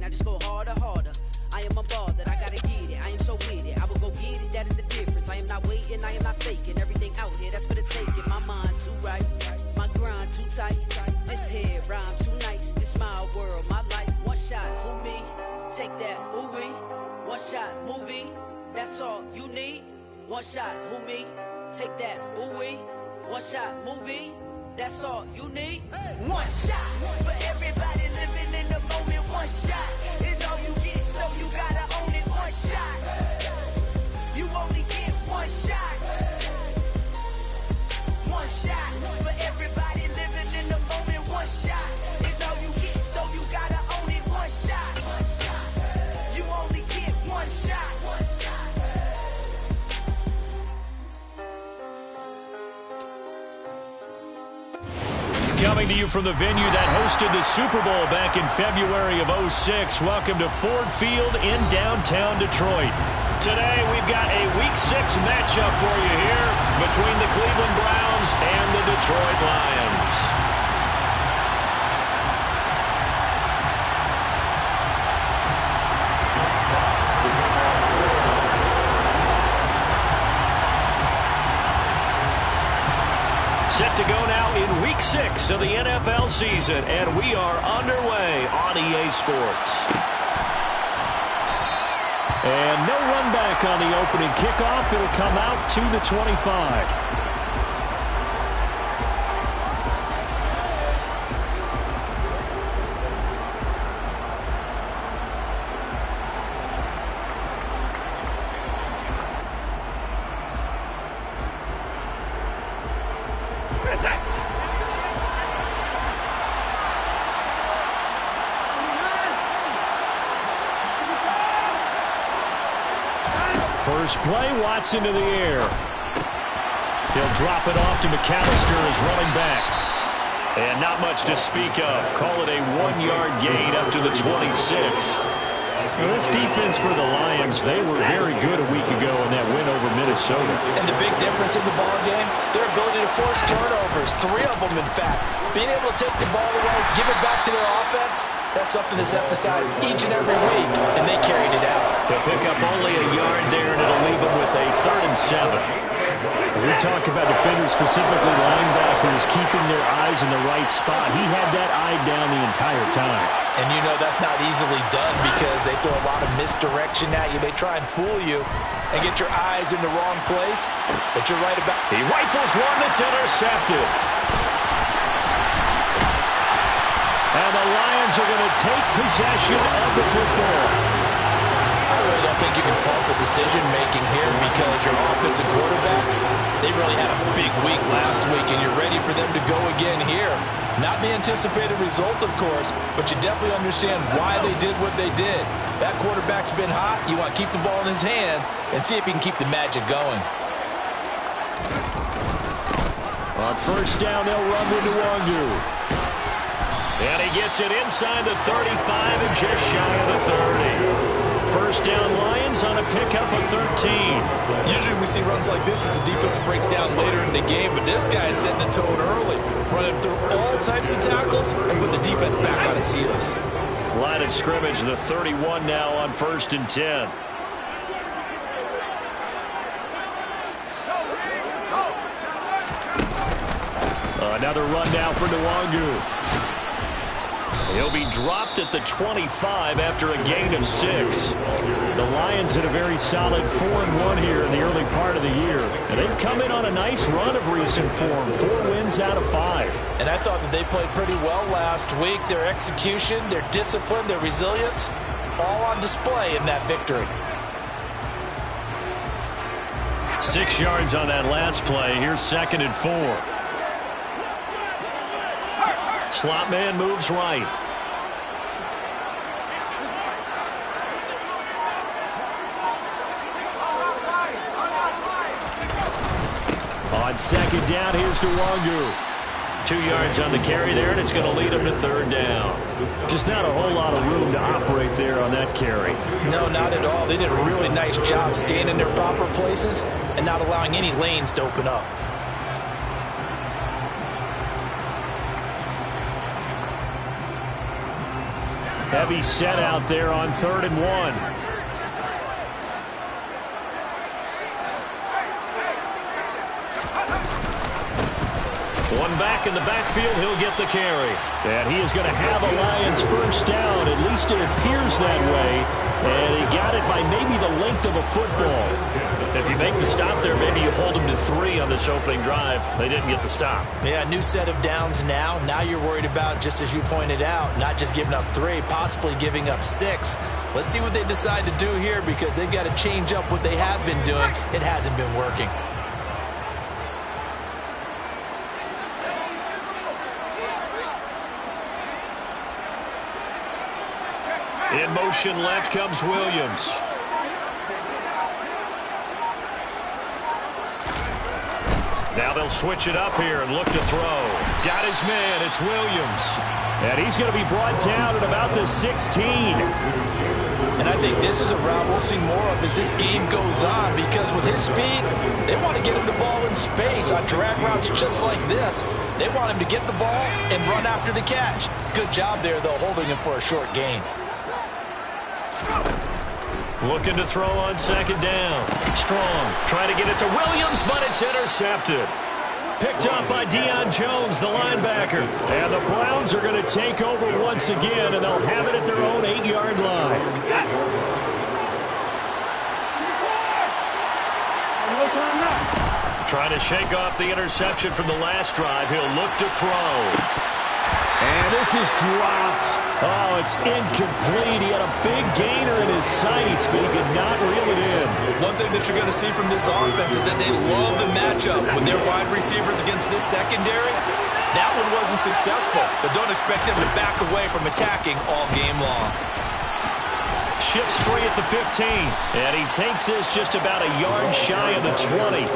Now just go harder, harder. I am a ball that I gotta get it. I am so with it. I will go get it. That is the difference. I am not waiting. I am not faking. Everything out here, that's for the taking. My mind too right. My grind too tight. This head rhyme too nice. This my world, my life. One shot, who me? Take that, who we? One shot, movie. That's all you need. One shot, who me? Take that, who we? One shot, movie. That's all you need. One shot for everybody living in the moment. One shot is all you get, so you gotta own it. One shot. You only get one shot. One shot for everybody living in the moment. One shot is all you get, so you gotta own it. One shot. You only get one shot. Coming to you from the venue that hosted the Super Bowl back in February of '06. Welcome to Ford Field in downtown Detroit. Today we've got a Week 6 matchup for you here between the Cleveland Browns and the Detroit Lions. Set to go now in Week 6 of the NFL season, and we are underway on EA Sports. And no run back on the opening kickoff. It'll come out to the 25. First play, Watson to the air. He'll drop it off to McAllister as running back. And not much to speak of. Call it a 1-yard gain up to the 26. Well, this defense for the Lions, they were very good a week ago in that win over Minnesota. And the big difference in the ball game, their ability to force turnovers, 3 of them in fact. Being able to take the ball away, give it back to their offense, that's something that's emphasized each and every week, and they carried it out. They'll pick up only a yard there, and it'll leave them with a 3rd and 7. We talk about defenders, specifically linebackers, keeping their eyes in the right spot. He had that eye down the entire time. And you know that's not easily done because they throw a lot of misdirection at you. They try and fool you and get your eyes in the wrong place. But you're right about... He rifles one that's intercepted. And the Lions are going to take possession of the football. I really don't think you can fault the decision-making here because your offensive quarterback, they really had a big week last week, and you're ready for them to go again here. Not the anticipated result, of course, but you definitely understand why they did what they did. That quarterback's been hot. You want to keep the ball in his hands and see if he can keep the magic going. On first down, they'll run with Nwangu. And he gets it inside the 35 and just shy of the 30. First down Lions on a pickup of 13. Usually we see runs like this as the defense breaks down later in the game, but this guy is setting the tone early, running through all types of tackles and putting the defense back on its heels. Line of scrimmage, the 31 now on 1st and 10. Another run down for Nwangu. He'll be dropped at the 25 after a gain of 6. The Lions had a very solid 4-1 here in the early part of the year. And they've come in on a nice run of recent form. 4 wins out of 5. And I thought that they played pretty well last week. Their execution, their discipline, their resilience, all on display in that victory. 6 yards on that last play. Here's 2nd and 4. Slot man moves right. On 2nd down, here's Nwangu. 2 yards on the carry there, and it's going to lead him to 3rd down. Just not a whole lot of room to operate there on that carry. No, not at all. They did a really nice job staying in their proper places and not allowing any lanes to open up. Heavy set out there on 3rd and 1. One back in the backfield, he'll get the carry. And he is going to have a Lions first down. At least it appears that way. And he got it by maybe the length of a football. If you make the stop there, maybe you hold him to 3 on this opening drive. They didn't get the stop. Yeah, new set of downs now. Now you're worried about, just as you pointed out, not just giving up 3, possibly giving up 6. Let's see what they decide to do here, because they've got to change up what they have been doing. It hasn't been working. In motion left comes Williams. Now they'll switch it up here and look to throw. Got his man. It's Williams. And he's going to be brought down at about the 16. And I think this is a route we'll see more of as this game goes on, because with his speed, they want to get him the ball in space on drag routes just like this. They want him to get the ball and run after the catch. Good job there, though, holding him for a short gain. Looking to throw on 2nd down. Strong trying to get it to Williams, but it's intercepted. Picked up by Deion Jones, the linebacker. And the Browns are going to take over once again, and they'll have it at their own 8-yard line. Trying to shake off the interception from the last drive. He'll look to throw. And this is dropped. Oh, it's incomplete. He had a big gainer in his sights, but he could not reel it in. One thing that you're going to see from this offense is that they love the matchup with their wide receivers against this secondary. That one wasn't successful, but don't expect them to back away from attacking all game long. Shifts free at the 15, and he takes this just about a yard shy of the 20.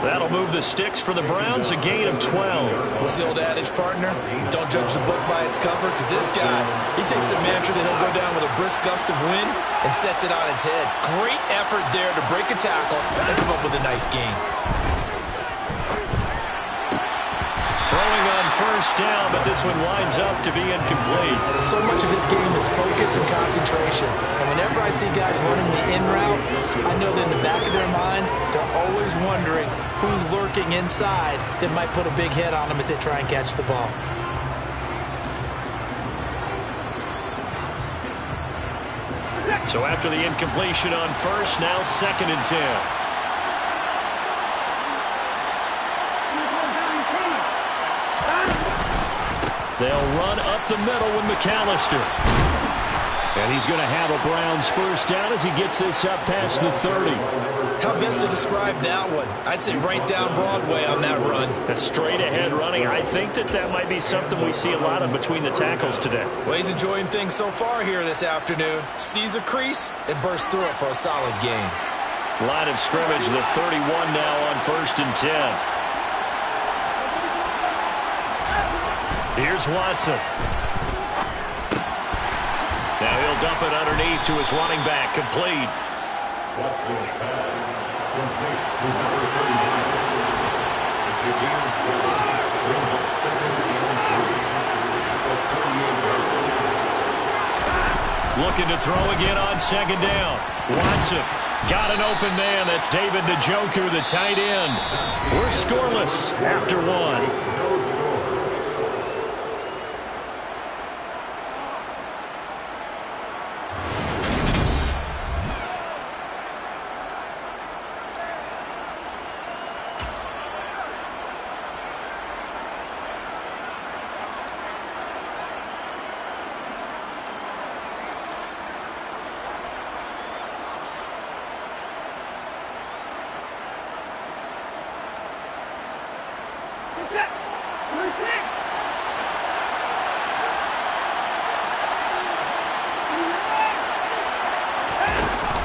That'll move the sticks for the Browns, a gain of 12. What's the old adage, partner? Don't judge the book by its cover, because this guy, he takes a mantra that he'll go down with a brisk gust of wind and sets it on its head. Great effort there to break a tackle and come up with a nice gain. Throwing on 1st down, but this one winds up to be incomplete. So much of this game is focus and concentration. And whenever I see guys running the in route, I know that in the back of their mind, they're always wondering who's lurking inside that might put a big hit on them as they try and catch the ball. So after the incompletion on 1st, now 2nd and 10. They'll run up the middle with McAllister. And he's going to have a Browns first down as he gets this up past the 30. How best to describe that one? I'd say right down Broadway on that run. A straight ahead running. I think that might be something we see a lot of between the tackles today. Well, he's enjoying things so far here this afternoon. Sees a crease and bursts through it for a solid gain. Line of scrimmage, the 31 now on 1st and 10. Here's Watson. Now he'll dump it underneath to his running back, complete. Watson's pass complete to number 39. It's a gain of 7. Brings up 2nd and 3. Looking to throw again on 2nd down. Watson got an open man. That's David Njoku, the tight end. We're scoreless after 1.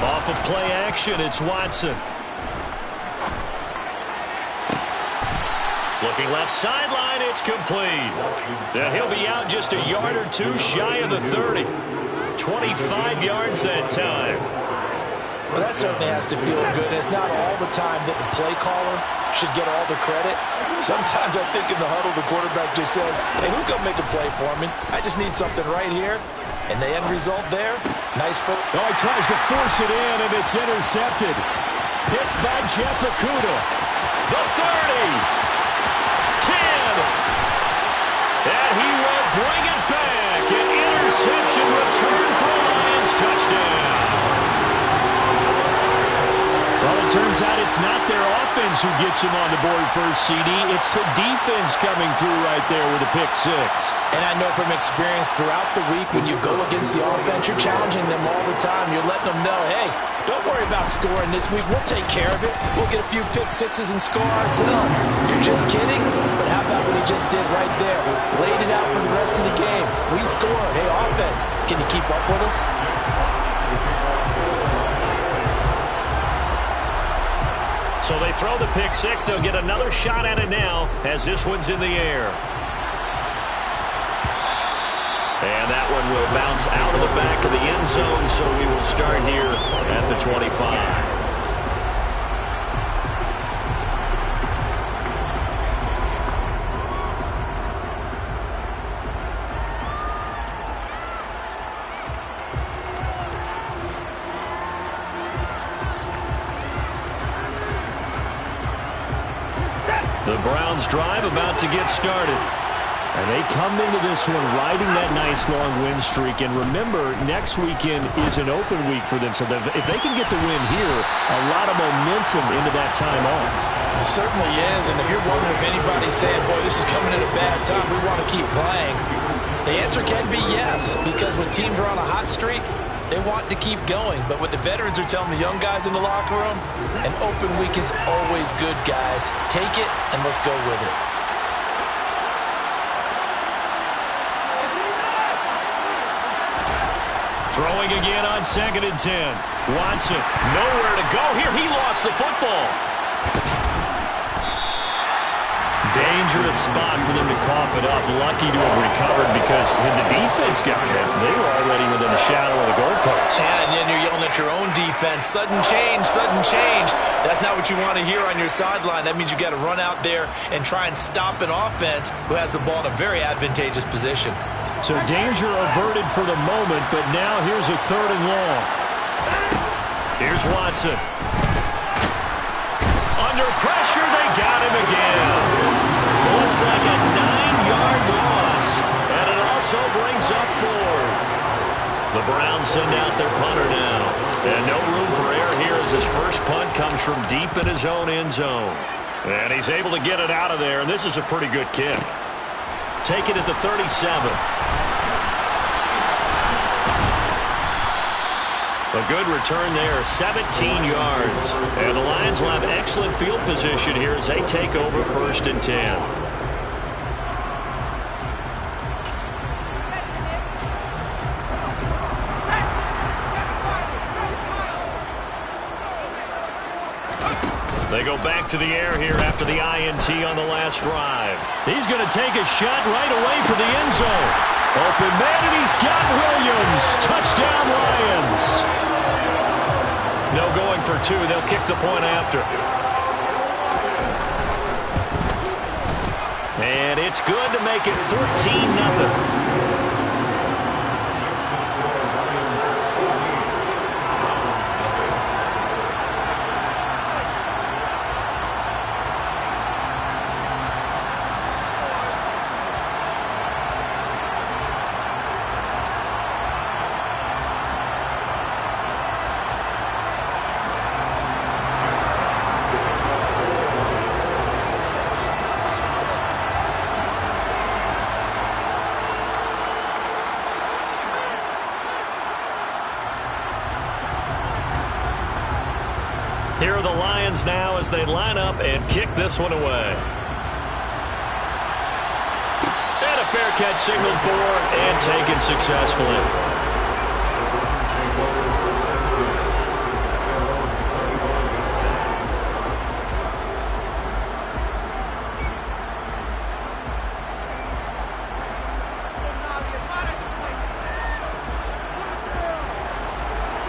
Off of play action, it's Watson. Looking left sideline, it's complete. Now he'll be out just a yard or two shy of the 30. 25 yards that time. Well, that certainly has to feel good. It's not all the time that the play caller should get all the credit. Sometimes I think in the huddle, the quarterback just says, hey, who's going to make a play for me? I just need something right here. And the end result there, nice. Oh, he tries to force it in, and it's intercepted. Picked by Jeff Okudah. The 30. 10. And he will bring it back. An interception return for a Lions touchdown. Well, it turns out it's not their offense who gets him on the board first, CD. It's the defense coming through right there with a pick six. And I know from experience throughout the week, when you go against the offense, you're challenging them all the time. You're letting them know, hey, don't worry about scoring this week. We'll take care of it. We'll get a few pick sixes and score ourselves. You're just kidding? But how about what he just did right there? Laid it out for the rest of the game. We scored. Hey, offense, can you keep up with us? So they throw the pick six. They'll get another shot at it now as this one's in the air. And that one will bounce out of the back of the end zone, so we will start here at the 25. The Browns drive about to get started. And they come into this one riding that nice long win streak. And remember, next weekend is an open week for them. So if they can get the win here, a lot of momentum into that time off. It certainly is. And if you're wondering if anybody's saying, boy, this is coming at a bad time, we want to keep playing, the answer can be yes. Because when teams are on a hot streak, they want to keep going. But what the veterans are telling the young guys in the locker room, an open week is always good, guys. Take it and let's go with it. Throwing again on 2nd and 10. Watson, nowhere to go here. He lost the football. Dangerous spot for them to cough it up. Lucky to have recovered because had the defense gotten it, they were already within a shadow of the goalpost. Yeah, and then you're yelling at your own defense. Sudden change, sudden change. That's not what you want to hear on your sideline. That means you got to run out there and try and stop an offense who has the ball in a very advantageous position. So danger averted for the moment, but now here's a 3rd and long. Here's Watson. Under pressure, they got him again. Looks like a 9-yard loss, and it also brings up 4th. The Browns send out their punter now. And no room for error here as his first punt comes from deep in his own end zone. And he's able to get it out of there, and this is a pretty good kick. Take it at the 37. A good return there, 17 yards. And the Lions will have excellent field position here as they take over 1st and 10. They go back to the air here after the INT on the last drive. He's going to take a shot right away for the end zone. Open man, and he's got Williams. Touchdown, Lions. No going for 2. They'll kick the point after. And it's good to make it 14-0. Here are the Lions now as they line up and kick this one away. And a fair catch signaled for and taken successfully.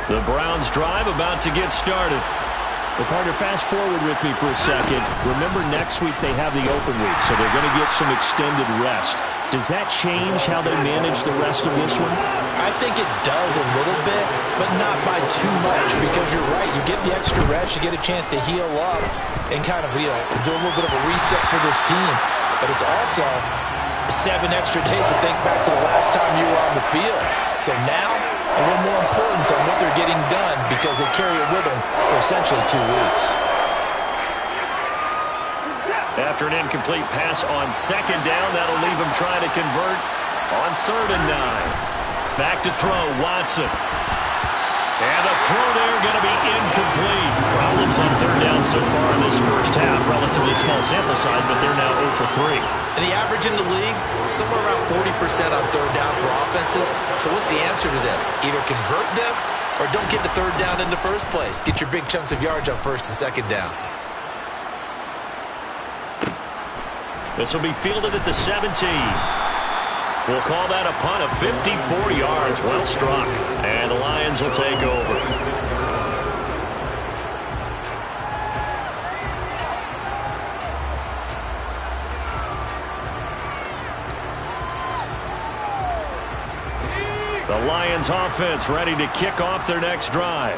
The Browns drive about to get started. Well, partner, fast forward with me for a second. Remember, next week they have the open week, so they're going to get some extended rest. Does that change how they manage the rest of this one? I think it does a little bit, but not by too much, because you're right. You get the extra rest, you get a chance to heal up and kind of, do a little bit of a reset for this team. But it's also 7 extra days to think back to the last time you were on the field. So now, a little more importance on what they're getting done, because they carry it with them for essentially 2 weeks. After an incomplete pass on 2nd down, that'll leave him trying to convert on 3rd and 9. Back to throw, Watson. And the throw there going to be incomplete. Problems on 3rd down so far in this first half. Relatively small sample size, but they're now 0 for 3. And the average in the league, somewhere around 40% on 3rd down for offenses. So what's the answer to this? Either convert them or don't get the 3rd down in the first place. Get your big chunks of yards on 1st and 2nd down. This will be fielded at the 17. We'll call that a punt of 54 yards. Well struck. And the Lions will take over. The Lions offense ready to kick off their next drive.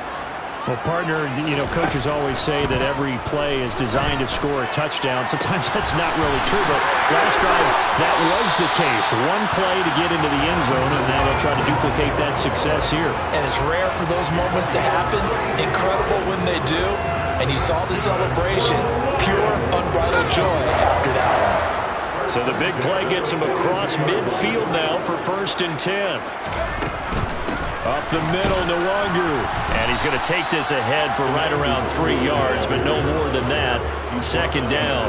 Well, partner, coaches always say that every play is designed to score a touchdown. Sometimes that's not really true, but last drive, that was the case. One play to get into the end zone, and now they'll try to duplicate that success here. And it's rare for those moments to happen. Incredible when they do. And you saw the celebration. Pure, unbridled joy after that one. So the big play gets him across midfield now for 1st and 10. Up the middle, Nwangu. And he's going to take this ahead for right around 3 yards, but no more than that. 2nd down.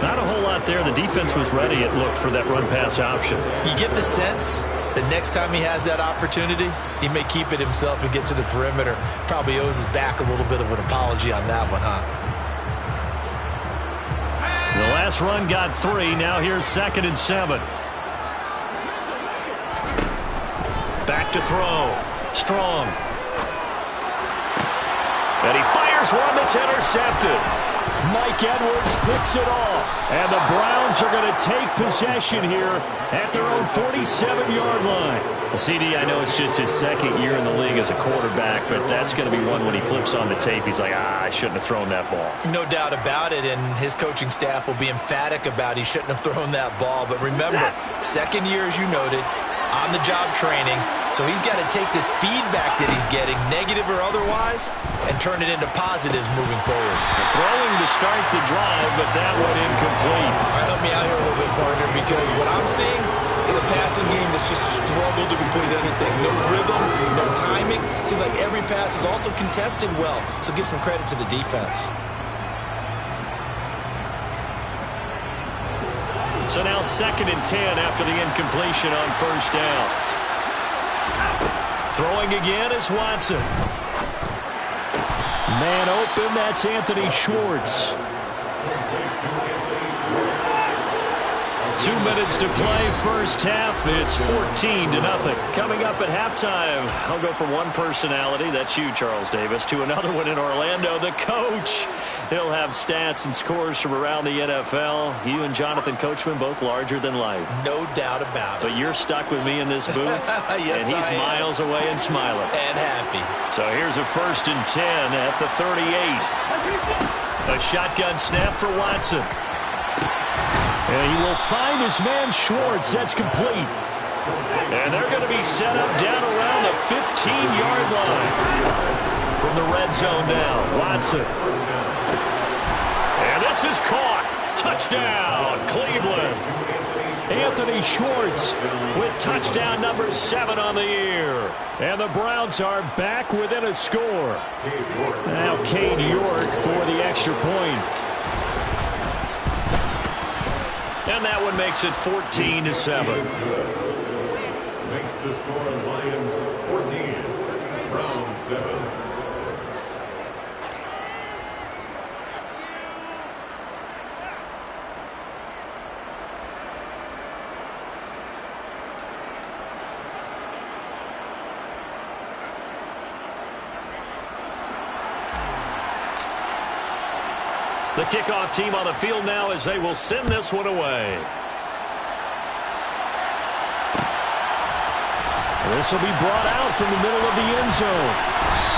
Not a whole lot there. The defense was ready, it looked, for that run-pass option. You get the sense that next time he has that opportunity, he may keep it himself and get to the perimeter. Probably owes his back a little bit of an apology on that one, huh? The last run got 3. Now here's 2nd and 7. Back to throw. Strong. And he fires one that's intercepted. Mike Edwards picks it off. And the Browns are going to take possession here at their own 47-yard line. Well, CD, I know it's just his 2nd year in the league as a quarterback, but that's going to be one when he flips on the tape. He's like, I shouldn't have thrown that ball. No doubt about it, and his coaching staff will be emphatic about he shouldn't have thrown that ball. But remember, 2nd year, as you noted, on-the-job training, so he's got to take this feedback that he's getting, negative or otherwise, and turn it into positives moving forward. Throwing to start the drive, but that one incomplete. All right, help me out here a little bit, partner, because what I'm seeing is a passing game that's just struggled to complete anything. No rhythm, no timing. Seems like every pass is also contested well, so give some credit to the defense. So now 2nd and 10 after the incompletion on 1st down. Throwing again is Watson. Man open, that's Anthony Schwartz. 2 minutes to play, first half. It's 14-0. Coming up at halftime, I'll go from one personality, that's you, Charles Davis, to another one in Orlando, the coach. He'll have stats and scores from around the NFL. You and Jonathan Coachman, both larger than life. No doubt about it. But you're stuck with me in this booth, yes, and he's miles away and smiling. And happy. So here's a 1st and 10 at the 38. A shotgun snap for Watson. And he will find his man Schwartz. That's complete. And they're going to be set up down around the 15-yard line. From the red zone now, Watson. And this is caught. Touchdown, Cleveland. Anthony Schwartz with touchdown number 7 on the year. And the Browns are back within a score. Now Cade York for the extra point. And that one makes it 14-7. Makes the score Lions 14, Browns 7. The kickoff team on the field now as they will send this one away. This will be brought out from the middle of the end zone.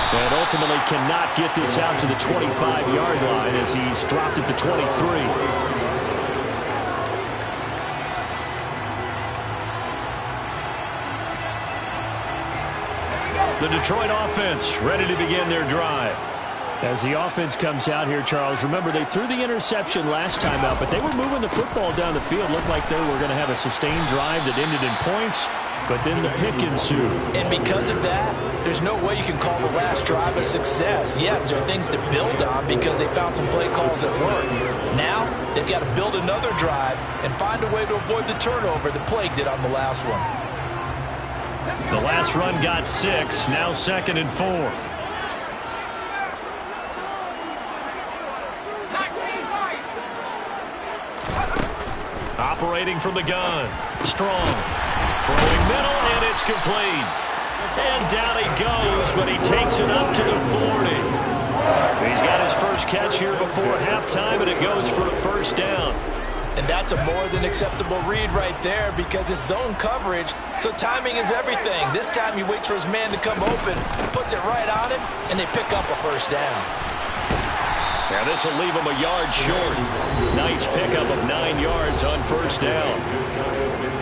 And ultimately cannot get this out to the 25-yard line as he's dropped at the 23. The Detroit offense ready to begin their drive. As the offense comes out here, Charles, remember they threw the interception last time out, but they were moving the football down the field. Looked like they were going to have a sustained drive that ended in points, but then the pick ensued. And because of that, there's no way you can call the last drive a success. Yes, there are things to build on because they found some play calls that work. Now, they've got to build another drive and find a way to avoid the turnover that plagued it on the last one. The last run got 6, now 2nd and 4. Operating from the gun. Strong. Throwing middle, and it's complete. And down he goes, but he takes it up to the 40. He's got his first catch here before halftime, and it goes for a first down. And that's a more than acceptable read right there because it's zone coverage, so timing is everything. This time he waits for his man to come open, puts it right on him, and they pick up a first down. Now this will leave him a yard short. Nice pickup of 9 yards on first down.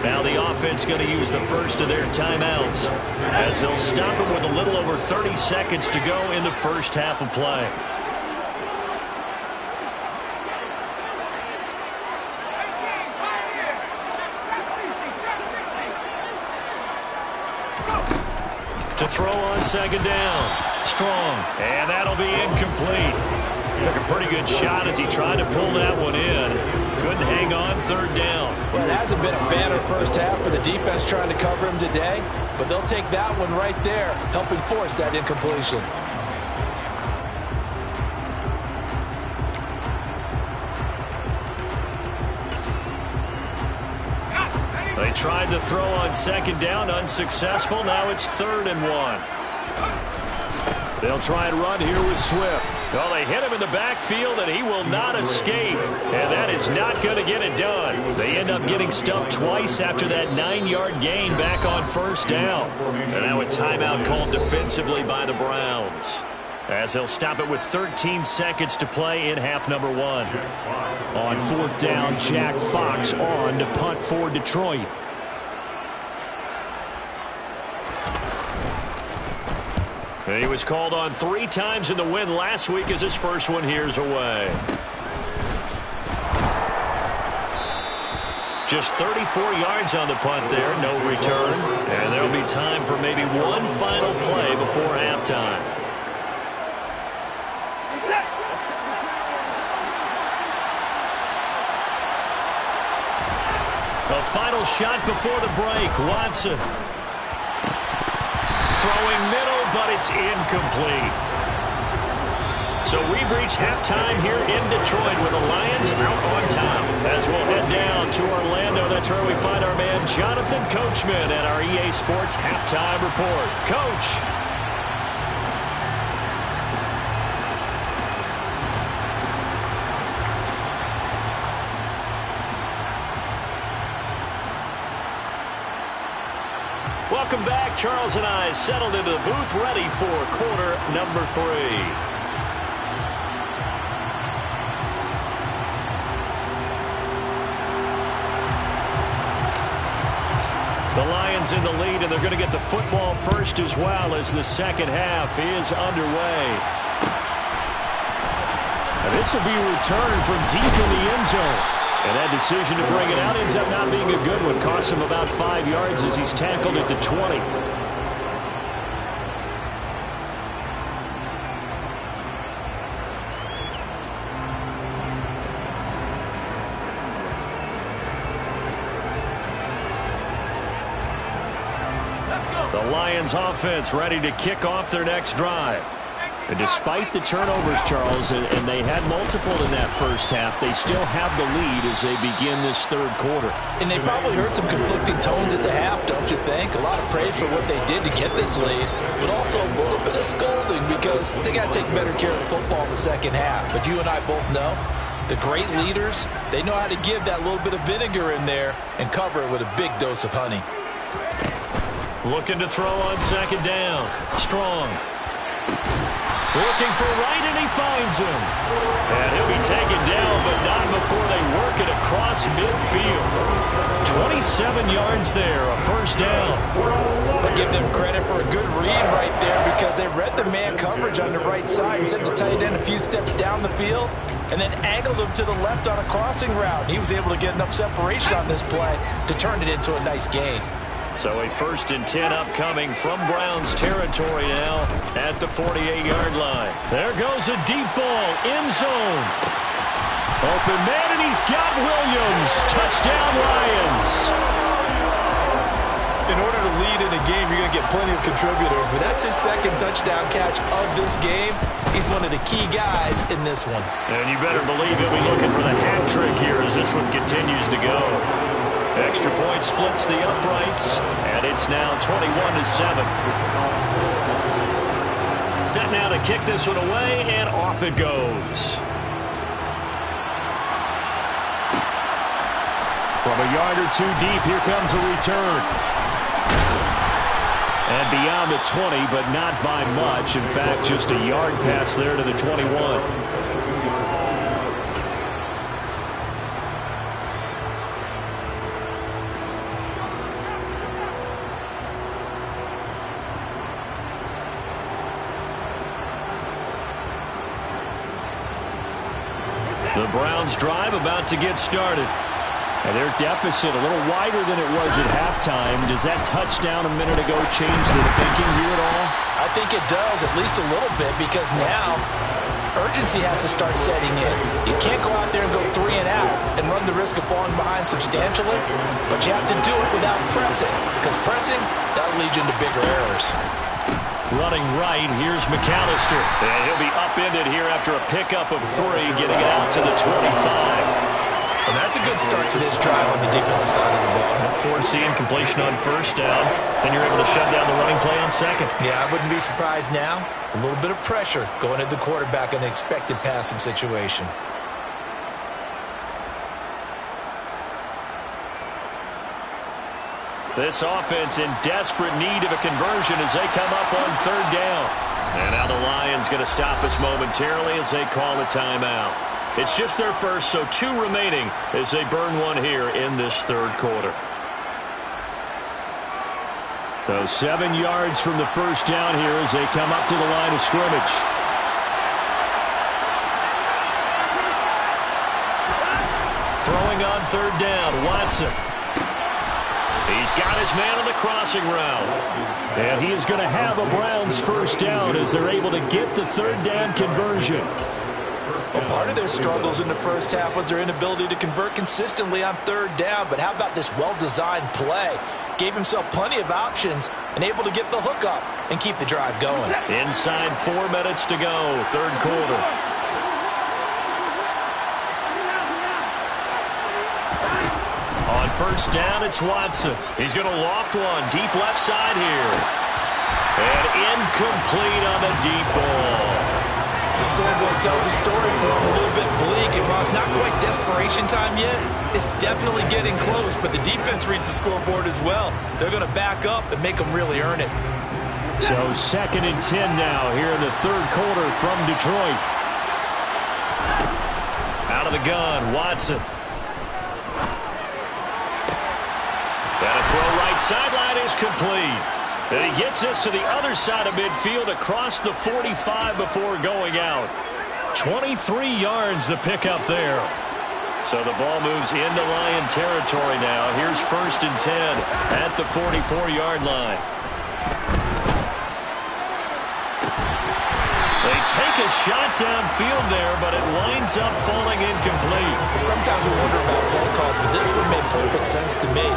Now the offense going to use the first of their timeouts as they'll stop him with a little over 30 seconds to go in the first half of play. To throw on second down. Strong. And that'll be incomplete. Took a pretty good shot as he tried to pull that one in. Couldn't hang on third down. Well, it hasn't been a banner first half for the defense trying to cover him today, but they'll take that one right there, helping force that incompletion. They tried to throw on second down, unsuccessful. Now it's 3rd and 1. They'll try and run here with Swift. Well, they hit him in the backfield, and he will not escape. And that is not going to get it done. They end up getting stumped twice after that 9-yard gain back on first down. And now a timeout called defensively by the Browns, as they'll stop it with 13 seconds to play in half number 1. On 4th down, Jack Fox on to punt for Detroit. He was called on 3 times in the win last week as his first one here's away. Just 34 yards on the punt there, no return. And there'll be time for maybe one final play before halftime. A final shot before the break. Watson. Throwing middle, but it's incomplete. So we've reached halftime here in Detroit with the Lions out on top. As we'll head down to Orlando, that's where we find our man Jonathan Coachman at our EA Sports Halftime Report. Coach. Welcome back. Charles and I settled into the booth, ready for quarter number 3. The Lions in the lead, and they're going to get the football first as well as the second half is underway. Now this will be a return from deep in the end zone. And that decision to bring it out ends up not being a good one. Costs him about 5 yards as he's tackled at the 20. The Lions offense ready to kick off their next drive. And despite the turnovers, Charles, and they had multiple in that first half, they still have the lead as they begin this third quarter. And they probably heard some conflicting tones at the half, don't you think? A lot of praise for what they did to get this lead, but also a little bit of scolding because they got to take better care of the football in the second half. But you and I both know the great leaders, they know how to give that little bit of vinegar in there and cover it with a big dose of honey. Looking to throw on second down. Strong. Looking for right, and he finds him. And he'll be taken down, but not before they work it across midfield. 27 yards there, a first down. I'll give them credit for a good read right there because they read the man coverage on the right side and sent the tight end a few steps down the field and then angled him to the left on a crossing route. He was able to get enough separation on this play to turn it into a nice gain. So a 1st and 10 upcoming from Browns territory now at the 48-yard line. There goes a deep ball, end zone. Open man, and he's got Williams. Touchdown, Lions. In order to lead in a game, you're going to get plenty of contributors, but that's his 2nd touchdown catch of this game. He's one of the key guys in this one. And you better believe he'll be looking for the hat trick here as this one continues to go. Extra point splits the uprights, and it's now 21-7. Set now to kick this one away, and off it goes. From a yard or two deep, here comes a return. And beyond the 20, but not by much. In fact, just a yard pass there to the 21. The Browns drive about to get started. And their deficit a little wider than it was at halftime. Does that touchdown a minute ago change their thinking here at all? I think it does, at least a little bit, because now urgency has to start setting in. You can't go out there and go 3 and out and run the risk of falling behind substantially, but you have to do it without pressing, because pressing, that'll lead you into bigger errors. Running right, here's McAllister. And he'll be upended here after a pickup of 3, getting it out to the 25. And that's a good start to this drive on the defensive side of the ball. Foreseeing completion on 1st down, then you're able to shut down the running play on 2nd. Yeah, I wouldn't be surprised now. A little bit of pressure going at the quarterback in an expected passing situation. This offense in desperate need of a conversion as they come up on 3rd down. And now the Lions going to stop us momentarily as they call a timeout. It's just their first, so 2 remaining as they burn one here in this 3rd quarter. So 7 yards from the 1st down here as they come up to the line of scrimmage. Throwing on 3rd down, Watson. He's got his man on the crossing route. And he is going to have a Browns 1st down as they're able to get the 3rd down conversion. Well, part of their struggles in the first half was their inability to convert consistently on 3rd down. But how about this well-designed play? Gave himself plenty of options and able to get the hook up and keep the drive going. Inside 4 minutes to go, 3rd quarter. On 1st down, it's Watson. He's going to loft one deep left side here. And incomplete on the deep ball. The scoreboard tells a story for him, a little bit bleak, and while it's not quite desperation time yet, it's definitely getting close, but the defense reads the scoreboard as well. They're going to back up and make them really earn it. So 2nd and 10 now here in the 3rd quarter from Detroit. Out of the gun, Watson. Got a throw right sideline is complete. And he gets this to the other side of midfield across the 45 before going out. 23 yards the pickup there. So the ball moves into Lion territory now. Here's 1st and 10 at the 44-yard line. They take a shot downfield there, but it winds up falling incomplete. Sometimes we wonder about play calls, but this one made perfect sense to me.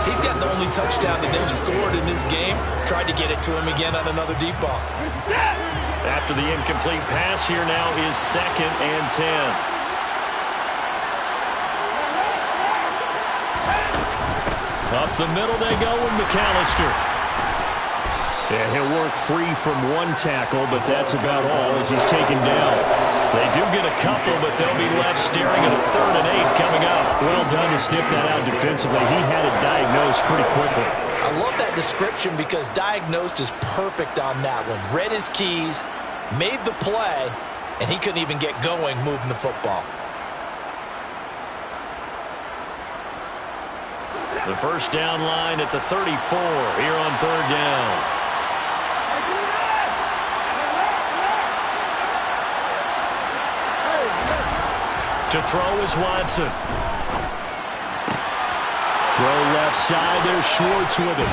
He's got the only touchdown that they've scored in this game. Tried to get it to him again on another deep ball. After the incomplete pass, here now is 2nd and 10. Up the middle they go with McAllister. And he'll work free from 1 tackle, but that's about all as he's taken down. They do get a couple, but they'll be left staring at a 3rd and 8 coming up. Well done to sniff that out defensively. He had it diagnosed pretty quickly. I love that that description because diagnosed is perfect on that one. Read his keys, made the play, and he couldn't even get going moving the football. The first down line at the 34 here on third down. To throw is Watson. Throw left side. There's Schwartz with it.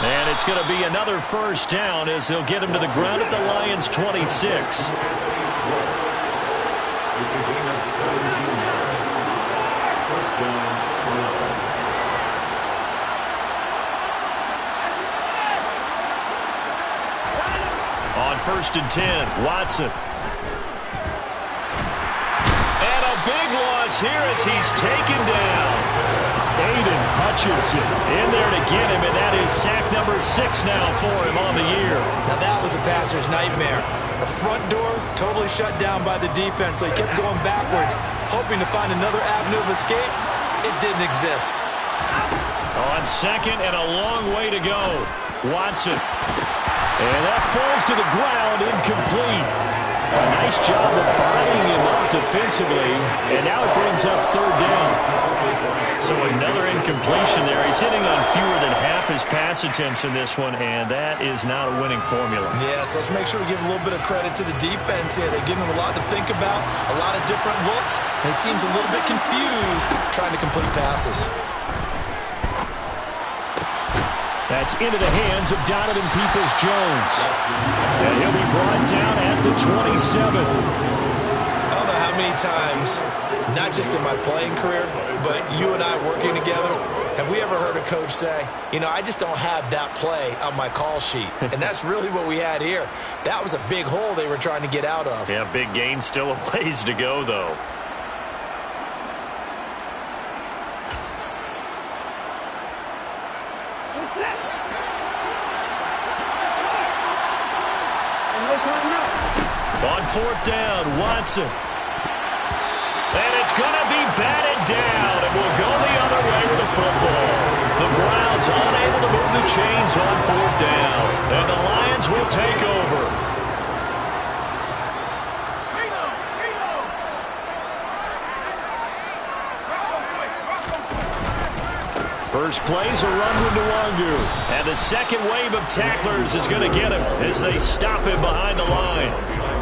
And it's going to be another first down as they'll get him to the ground at the Lions' 26. It's a gain of 17 yards. First down. On 1st and 10, Watson. And a big loss here as he's taken down. Aiden Hutchinson in there to get him, and that is sack number 6 now for him on the year. Now that was a passer's nightmare. The front door totally shut down by the defense, so he kept going backwards, hoping to find another avenue of escape. It didn't exist. On second and a long way to go. Watson. And that falls to the ground, incomplete. A nice job of bodying him up defensively, and now it brings up third down. So another incompletion there. He's hitting on fewer than half his pass attempts in this one, and that is not a winning formula. Yeah, so let's make sure we give a little bit of credit to the defense here. They're giving him a lot to think about, a lot of different looks, and he seems a little bit confused trying to complete passes. That's into the hands of Donovan Peoples-Jones. And he'll be brought down at the 27. I don't know how many times, not just in my playing career, but you and I working together, have we ever heard a coach say, you know, I just don't have that play on my call sheet. And that's really what we had here. That was a big hole they were trying to get out of. Yeah, big gain, still a ways to go, though. On 4th down, Watson. And it's going to be batted down, and we'll go the other way with the football. The Browns unable to move the chains on 4th down, and the Lions will take over. First play's a run with Nwangu. And the second wave of tacklers is going to get him as they stop him behind the line.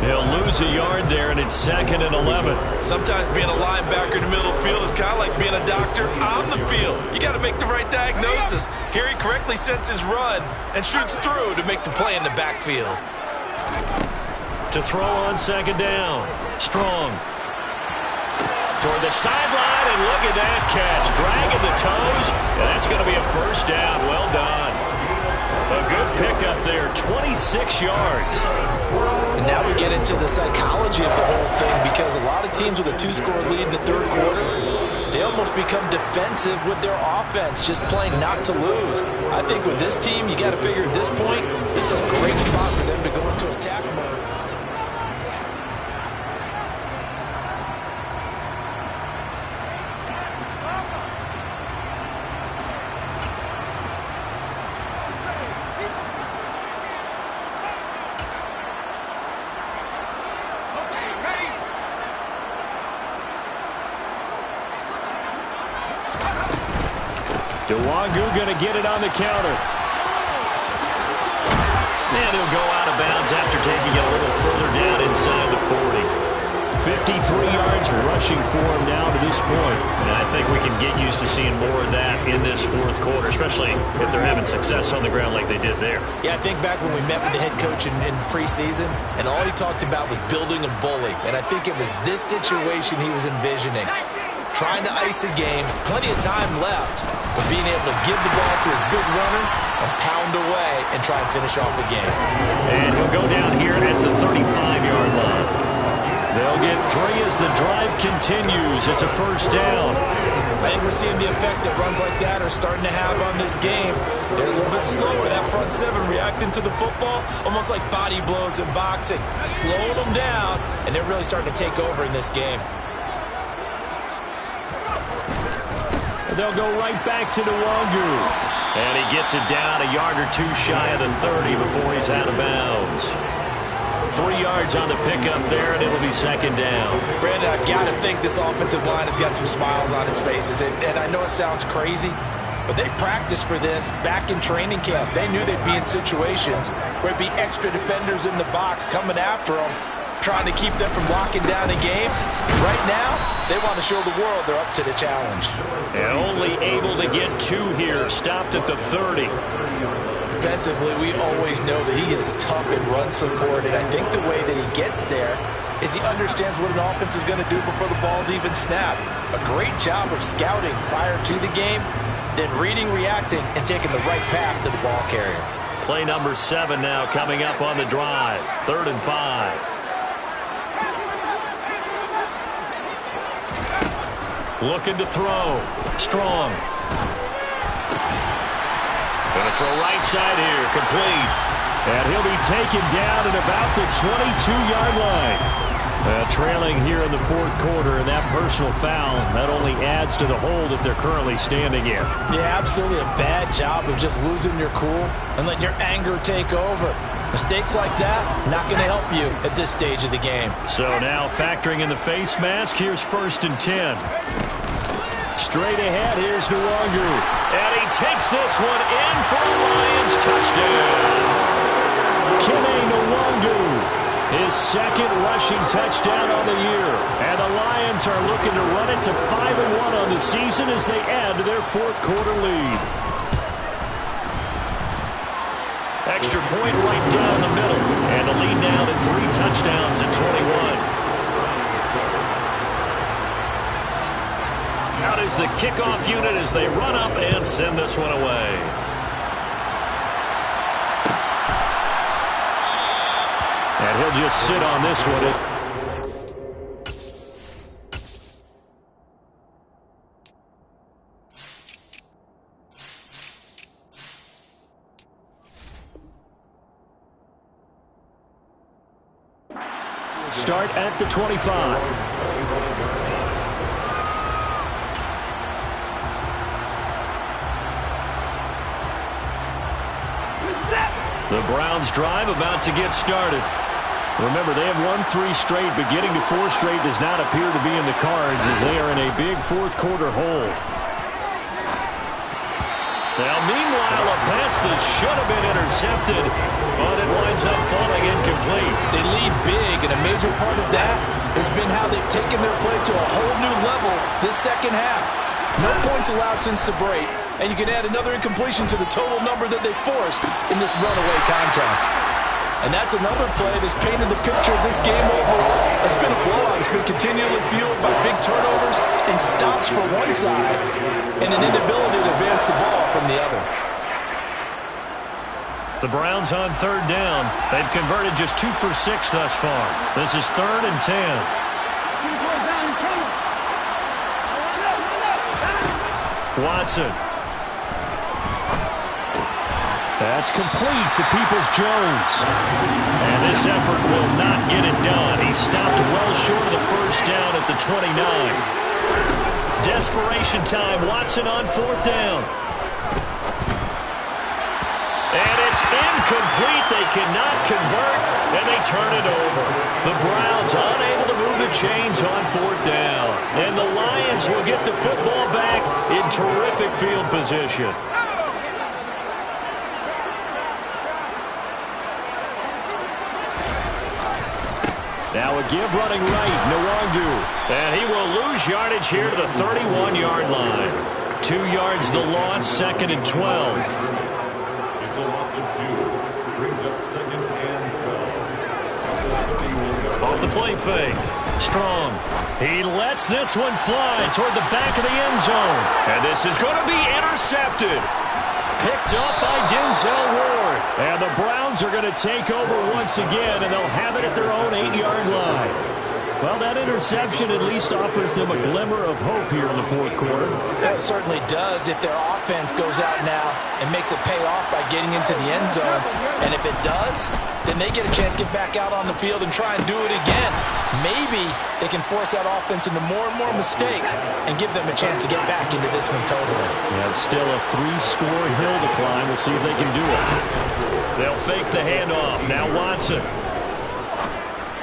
They'll lose a yard there, and it's 2nd and 11. Sometimes being a linebacker in the middle of the field is kind of like being a doctor on the field. You got to make the right diagnosis. Here he correctly sets his run and shoots through to make the play in the backfield. To throw on 2nd down. Strong. Toward the sideline, and look at that catch. Dragging the toes, and that's going to be a first down. Well done. A good pickup there, 26 yards. And now we get into the psychology of the whole thing because a lot of teams with a 2-score lead in the third quarter, they almost become defensive with their offense, just playing not to lose. I think with this team, you got to figure at this point, this is a great spot for them to go into attack mode. Nwangu going to get it on the counter. And he'll go out of bounds after taking it a little further down inside the 40. 53 yards rushing for him now to this point. And I think we can get used to seeing more of that in this fourth quarter, especially if they're having success on the ground like they did there. Yeah, I think back when we met with the head coach in preseason, and all he talked about was building a bully. And I think it was this situation he was envisioning. Trying to ice a game, plenty of time left, but being able to give the ball to his big runner and pound away and try and finish off a game. And he'll go down here at the 35-yard line. They'll get 3 as the drive continues. It's a first down. I think we're seeing the effect that runs like that are starting to have on this game. They're a little bit slower, that front seven reacting to the football, almost like body blows in boxing, slowing them down, and they're really starting to take over in this game. They'll go right back to Nwangu. And he gets it down a yard or two shy of the 30 before he's out of bounds. 3 yards on the pickup there, and it'll be second down. Brandon, I've got to think this offensive line has got some smiles on its faces. And I know it sounds crazy, but they practiced for this back in training camp. They knew they'd be in situations where it'd be extra defenders in the box coming after them, trying to keep them from locking down a game. Right now, they want to show the world they're up to the challenge. And only able to get 2 here, stopped at the 30. Defensively, we always know that he is tough and run support, and I think the way that he gets there is he understands what an offense is going to do before the ball's even snapped. A great job of scouting prior to the game, then reading, reacting, and taking the right path to the ball carrier. Play number 7 now coming up on the drive. 3rd and 5. Looking to throw. Strong. Going to throw right side here. Complete. And he'll be taken down at about the 22-yard line. Trailing here in the 4th quarter, and that personal foul, that only adds to the hole that they're currently standing in. Yeah, absolutely a bad job of just losing your cool and letting your anger take over. Mistakes like that, not going to help you at this stage of the game. So now factoring in the face mask, here's 1st and 10. Straight ahead, here's Nwangu. And he takes this one in for a Lions touchdown. Kene Nwangu. His 2nd rushing touchdown on the year. And the Lions are looking to run it to 5-1 on the season as they add to their 4th quarter lead. Extra point right down the middle. And the lead now to 3 touchdowns at 21. Out is the kickoff unit as they run up and send this one away. And he'll just sit on this one. Start at the 25. The Browns drive about to get started. Remember, they have won 3 straight, but getting to 4 straight does not appear to be in the cards as they are in a big 4th quarter hole. Now, meanwhile, a pass that should have been intercepted, but it winds up falling incomplete. They lead big, and a major part of that has been how they've taken their play to a whole new level this second half. No points allowed since the break, and you can add another incompletion to the total number that they forced in this runaway contest. And that's another play that's painted the picture of this game overall. It's been a blowout. It's been continually fueled by big turnovers and stops for one side and an inability to advance the ball from the other. The Browns on 3rd down. They've converted just 2 for 6 thus far. This is 3rd and 10. Watson. That's complete to Peoples-Jones. And this effort will not get it done. He stopped well short of the 1st down at the 29. Desperation time. Watson on 4th down. And it's incomplete. They cannot convert, and they turn it over. The Browns unable to move the chains on 4th down. And the Lions will get the football back in terrific field position. Now a give running right, Nwangu. And he will lose yardage here to the 31-yard line. 2 yards the loss, 2nd and 12. It's a loss of 2. Brings up 2nd and 12. Off the play fake. Strong. He lets this one fly toward the back of the end zone. And this is going to be intercepted. Picked up by Denzel Ward. And the Browns are going to take over once again, and they'll have it at their own 8-yard line. Well, that interception at least offers them a glimmer of hope here in the fourth quarter. That certainly does if their offense goes out now and makes it pay off by getting into the end zone. And if it does, then they get a chance to get back out on the field and try and do it again. Maybe they can force that offense into more and more mistakes and give them a chance to get back into this one totally. Yeah, it's still a 3-score hill to climb. We'll see if they can do it. They'll fake the handoff. Now Watson.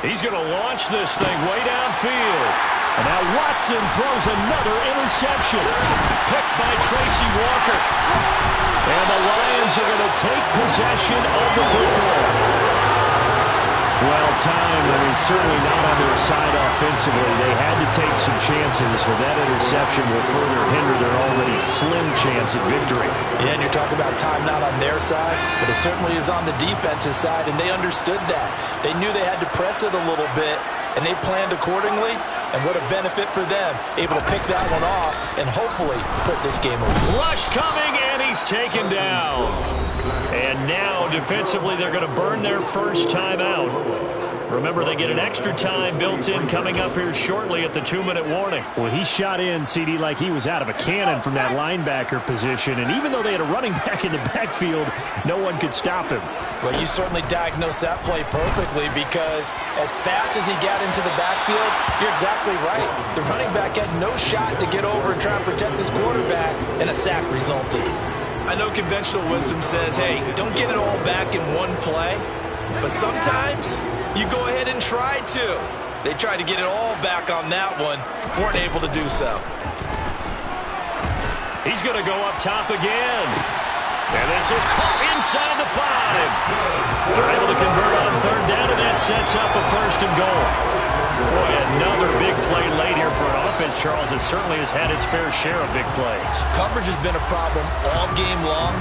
He's going to launch this thing way downfield. And now Watson throws another interception. Picked by Tracy Walker. And the Lions are going to take possession of the football. Well, time, certainly not on their side offensively. They had to take some chances, but that interception will further hinder their already slim chance at victory. Yeah, and you're talking about time not on their side, but it certainly is on the defense's side, and they understood that. They knew they had to press it a little bit, and they planned accordingly, and what a benefit for them, able to pick that one off and hopefully put this game away. Rush coming, and he's taken down. And now, defensively, they're going to burn their first timeout. Remember, they get an extra time built in coming up here shortly at the 2-minute warning. Well, he shot in, CD, like he was out of a cannon from that linebacker position. And even though they had a running back in the backfield, no one could stop him. Well, you certainly diagnosed that play perfectly because as fast as he got into the backfield, you're exactly right. The running back had no shot to get over and try and protect this quarterback, and a sack resulted. I know conventional wisdom says, hey, don't get it all back in one play, but sometimes you go ahead and try to. They tried to get it all back on that one, weren't able to do so. He's going to go up top again. And this is caught inside the 5. They're able to convert on third down, and that sets up a 1st and goal. Boy, another big play late here for an offense, Charles, that certainly has had its fair share of big plays. Coverage has been a problem all game long,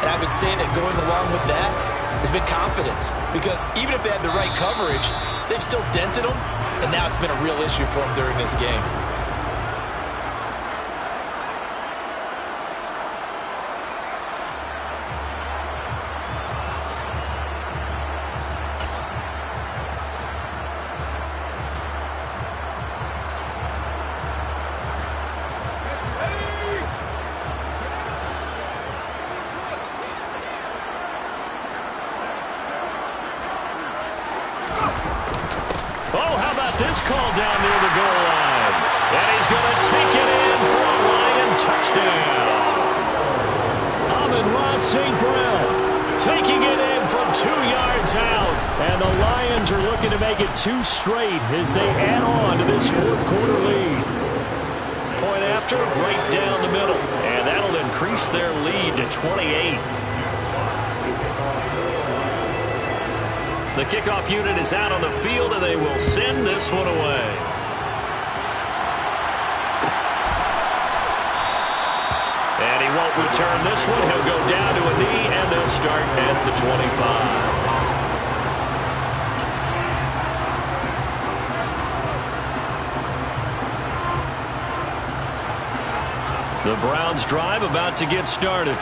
and I would say that going along with that has been confidence, because even if they had the right coverage, they've still dented them, and now it's been a real issue for them during this game. This call down near the goal line. And he's going to take it in for a Lion touchdown. Amon-Ra St. Brown taking it in from 2 yards out. And the Lions are looking to make it 2 straight as they add on to this fourth quarter lead. Point after, right down the middle. And that'll increase their lead to 28. The kickoff unit is out on the field, and they will send this one away. And he won't return this one. He'll go down to a knee, and they'll start at the 25. The Browns drive about to get started.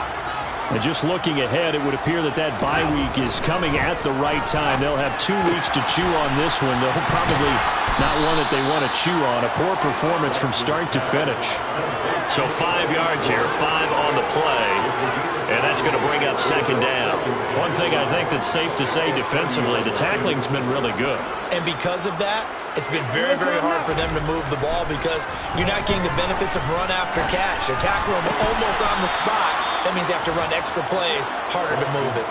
And just looking ahead, it would appear that that bye week is coming at the right time. They'll have 2 weeks to chew on this one. They'll probably not one that they want to chew on. A poor performance from start to finish. So 5 yards here, 5 on the play. And that's going to bring up 2nd down. One thing I think that's safe to say defensively, the tackling's been really good. And because of that, it's been very, very hard for them to move the ball because you're not getting the benefits of run after catch. They're tackling them almost on the spot. That means they have to run extra plays, harder to move it.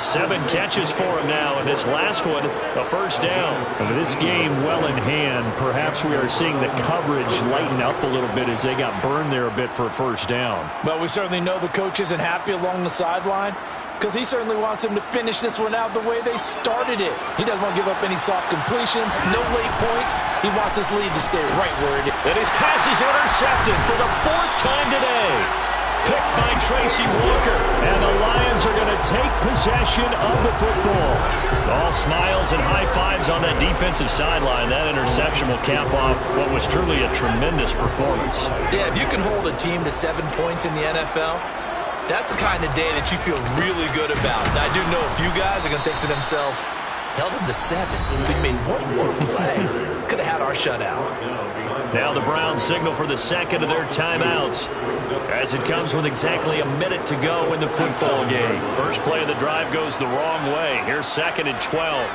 7 catches for him now, and this last one, a 1st down. And with this game well in hand, perhaps we are seeing the coverage lighten up a little bit as they got burned there a bit for a 1st down. But we certainly know the coach isn't happy along the sideline because he certainly wants them to finish this one out the way they started it. He doesn't want to give up any soft completions, no late points. He wants his lead to stay right where it is. And his pass is intercepted for the 4th time today. Picked by Tracy Walker. And the Lions are going to take possession of the football. All smiles and high fives on that defensive sideline. That interception will cap off what was truly a tremendous performance. Yeah, if you can hold a team to 7 points in the NFL, that's the kind of day that you feel really good about. And I do know a few guys are going to think to themselves, held him to 7. If he made one more play, could have had our shutout. Now the Browns signal for the second of their timeouts as it comes with exactly a minute to go in the football game. First play of the drive goes the wrong way. Here's 2nd and 12.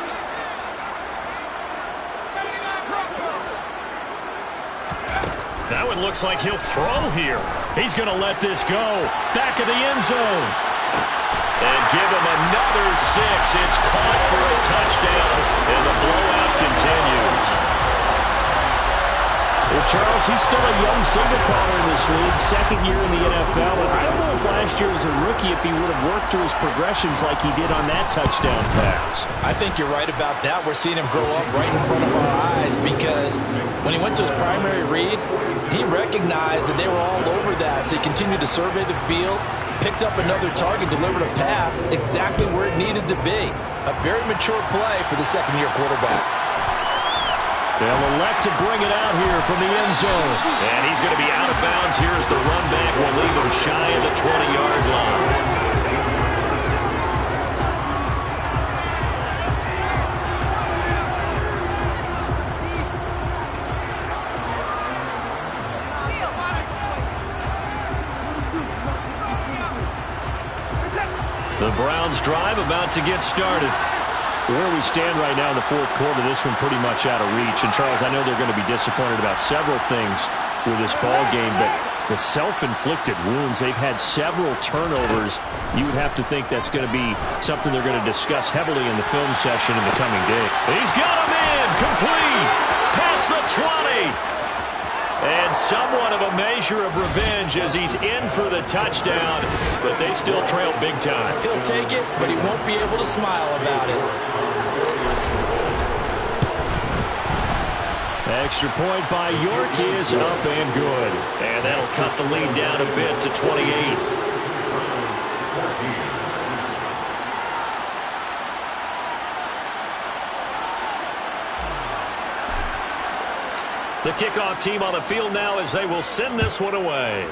Now it looks like he'll throw here. He's going to let this go. Back of the end zone. And give him another 6. It's caught for a touchdown, and the blowout continues. Well, Charles, he's still a young signal caller in this league, second year in the NFL. And I don't know if last year as a rookie, if he would have worked through his progressions like he did on that touchdown pass. I think you're right about that. We're seeing him grow up right in front of our eyes because when he went to his primary read, he recognized that they were all over that. So he continued to survey the field, picked up another target, delivered a pass exactly where it needed to be. A very mature play for the second-year quarterback. They'll elect to bring it out here from the end zone. And he's going to be out of bounds here as the run back will leave him shy of the 20-yard line. The Browns drive about to get started. Where we stand right now in the fourth quarter, this one pretty much out of reach. And, Charles, I know they're going to be disappointed about several things with this ball game, but the self-inflicted wounds, they've had several turnovers. You would have to think that's going to be something they're going to discuss heavily in the film session in the coming day. He's got him in, complete, past the 20. And somewhat of a measure of revenge as he's in for the touchdown, but they still trail big time. He'll take it, but he won't be able to smile about it. Extra point by York is up and good. And that'll cut the lead down a bit to 28. The kickoff team on the field now as they will send this one away.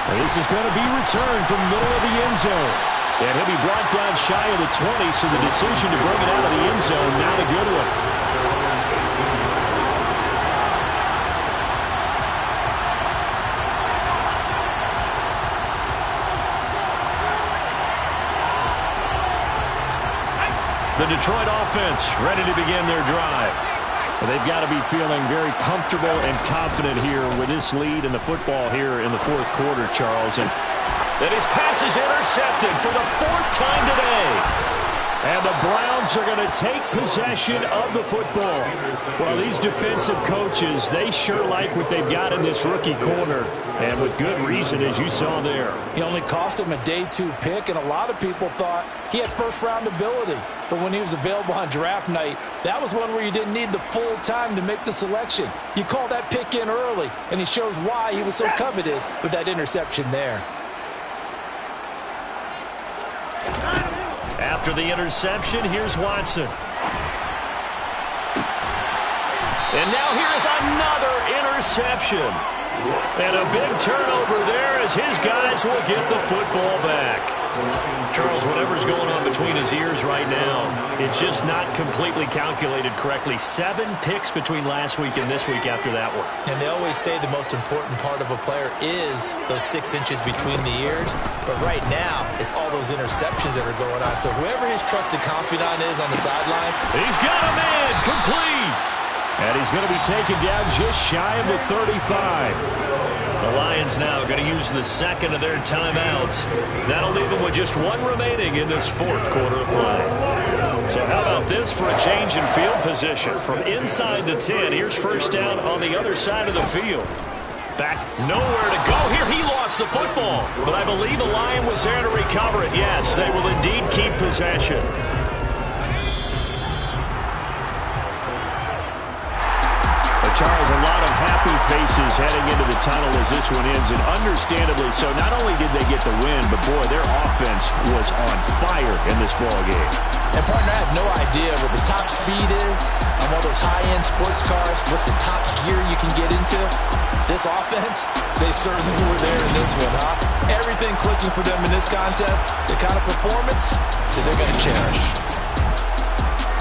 And this is going to be returned from the middle of the end zone. And he'll be brought down shy of the 20, so the decision to bring it out of the end zone, not a good one. The Detroit offense ready to begin their drive. Well, they've got to be feeling very comfortable and confident here with this lead in the football here in the fourth quarter, Charles. And his pass is intercepted for the 4th time today. And the Browns are going to take possession of the football. Well, these defensive coaches, they sure like what they've got in this rookie corner. And with good reason, as you saw there. He only cost him a day 2 pick, and a lot of people thought he had first-round ability. But when he was available on draft night, that was one where you didn't need the full time to make the selection. You call that pick in early, and he shows why he was so coveted with that interception there. After the interception, here's Watson. And now here is another interception. And a big turnover there as his guys will get the football back. Charles, whatever's going on between his ears right now, it's just not completely calculated correctly. 7 picks between last week and this week after that one. And they always say the most important part of a player is those 6 inches between the ears. But right now, it's all those interceptions that are going on. So whoever his trusted confidant is on the sideline. He's got him in, complete. And he's going to be taken down just shy of the 35. The Lions now going to use the second of their timeouts. That'll leave them with just 1 remaining in this fourth quarter of play. So how about this for a change in field position? From inside the 10, here's first down on the other side of the field. Back, nowhere to go here. He lost the football. But I believe the Lion was there to recover it. Yes, they will indeed keep possession. Charles, a lot of happy faces heading into the tunnel as this one ends, and understandably so. Not only did they get the win, but, boy, their offense was on fire in this ball game. And, partner, I have no idea what the top speed is on one of those high-end sports cars. What's the top gear you can get into? This offense, they certainly were there in this one, huh? Everything clicking for them in this contest, the kind of performance that they're going to cherish.